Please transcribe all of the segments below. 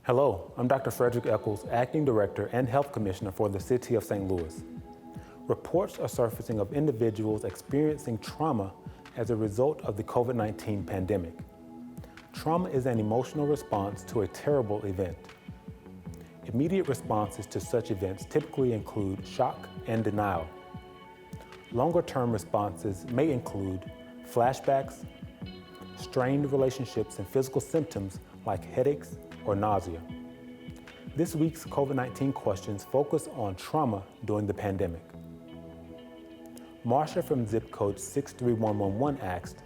Hello, I'm Dr. Frederick Echols, Acting Director and Health Commissioner for the City of St. Louis. Reports are surfacing of individuals experiencing trauma as a result of the COVID-19 pandemic. Trauma is an emotional response to a terrible event. Immediate responses to such events typically include shock and denial. Longer-term responses may include flashbacks, strained relationships, and physical symptoms like headaches or nausea. This week's COVID-19 questions focus on trauma during the pandemic. Marsha from zip code 63111 asked,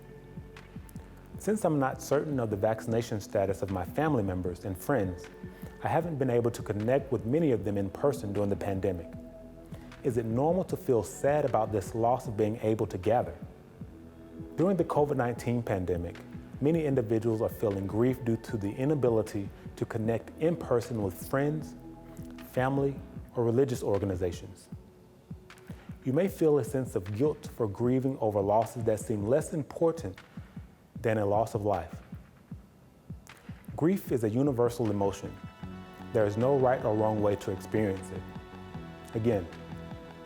"Since I'm not certain of the vaccination status of my family members and friends, I haven't been able to connect with many of them in person during the pandemic. Is it normal to feel sad about this loss of being able to gather?" During the COVID-19 pandemic, many individuals are feeling grief due to the inability to connect in person with friends, family, or religious organizations. You may feel a sense of guilt for grieving over losses that seem less important than a loss of life. Grief is a universal emotion. There is no right or wrong way to experience it. Again,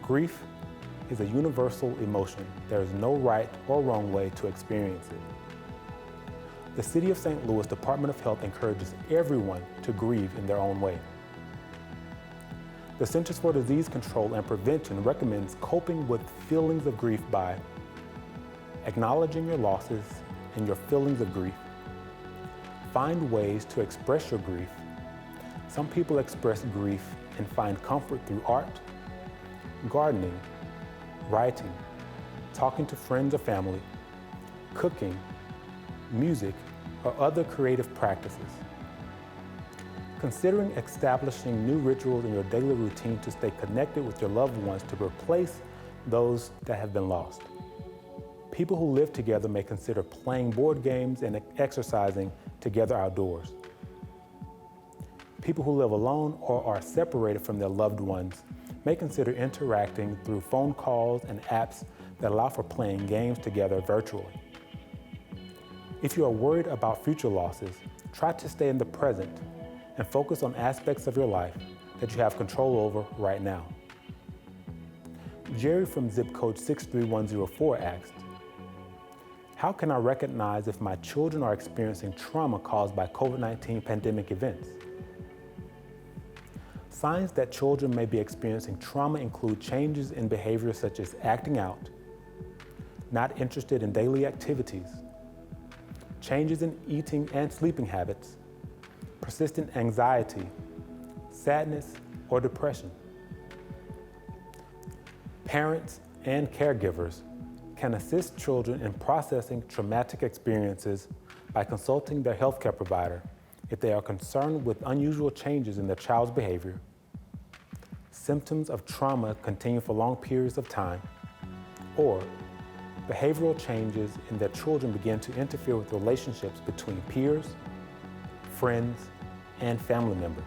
grief is a universal emotion. There is no right or wrong way to experience it. The City of St. Louis Department of Health encourages everyone to grieve in their own way. The Centers for Disease Control and Prevention recommends coping with feelings of grief by acknowledging your losses and your feelings of grief. Find ways to express your grief. Some people express grief and find comfort through art, gardening, writing, talking to friends or family, cooking, music, or other creative practices. Considering establishing new rituals in your daily routine to stay connected with your loved ones to replace those that have been lost. People who live together may consider playing board games and exercising together outdoors. People who live alone or are separated from their loved ones may consider interacting through phone calls and apps that allow for playing games together virtually. If you are worried about future losses, try to stay in the present and focus on aspects of your life that you have control over right now. Jerri from zip code 63104 asked, "How can I recognize if my children are experiencing trauma caused by COVID-19 pandemic events?" Signs that children may be experiencing trauma include changes in behavior such as acting out, not interested in daily activities, changes in eating and sleeping habits, persistent anxiety, sadness, or depression. Parents and caregivers can assist children in processing traumatic experiences by consulting their healthcare provider if they are concerned with unusual changes in their child's behavior, symptoms of trauma continue for long periods of time, or behavioral changes in their children begin to interfere with relationships between peers, friends, and family members.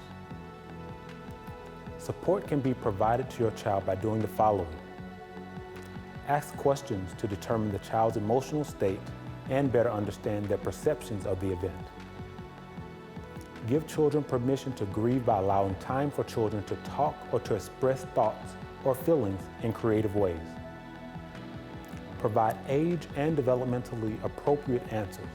Support can be provided to your child by doing the following. Ask questions to determine the child's emotional state and better understand their perceptions of the event. Give children permission to grieve by allowing time for children to talk or to express thoughts or feelings in creative ways. Provide age and developmentally appropriate answers.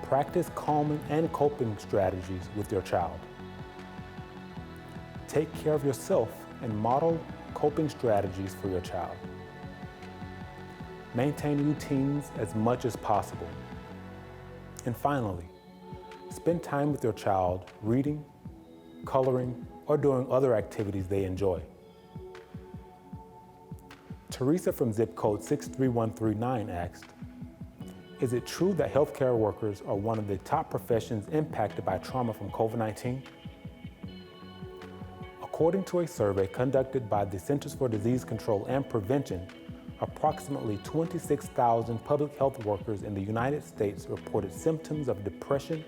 Practice calming and coping strategies with your child. Take care of yourself and model coping strategies for your child. Maintain routines as much as possible. And finally, spend time with your child reading, coloring, or doing other activities they enjoy. Teresa from zip code 63139 asked, "Is it true that healthcare workers are one of the top professions impacted by trauma from COVID-19? According to a survey conducted by the Centers for Disease Control and Prevention, approximately 26,000 public health workers in the United States reported symptoms of depression,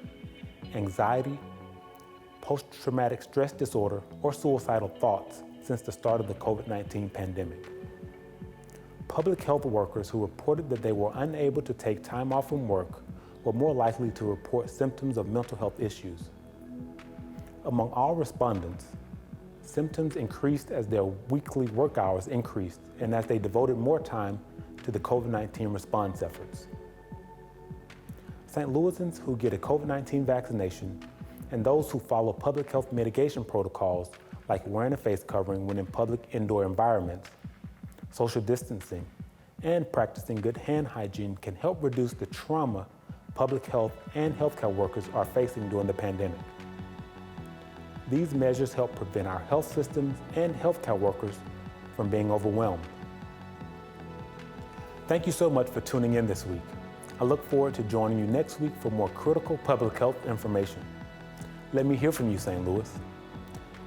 anxiety, post-traumatic stress disorder, or suicidal thoughts since the start of the COVID-19 pandemic. Public health workers who reported that they were unable to take time off from work were more likely to report symptoms of mental health issues. Among all respondents, symptoms increased as their weekly work hours increased and as they devoted more time to the COVID-19 response efforts. St. Louisans who get a COVID-19 vaccination and those who follow public health mitigation protocols like wearing a face covering when in public indoor environments, social distancing, and practicing good hand hygiene can help reduce the trauma public health and healthcare workers are facing during the pandemic. These measures help prevent our health systems and healthcare workers from being overwhelmed. Thank you so much for tuning in this week. I look forward to joining you next week for more critical public health information. Let me hear from you, St. Louis.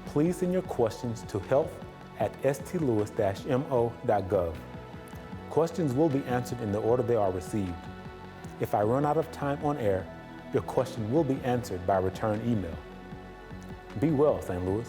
Please send your questions to health@stlouis-mo.gov. Questions will be answered in the order they are received. If I run out of time on air, your question will be answered by return email. Be well, St. Louis.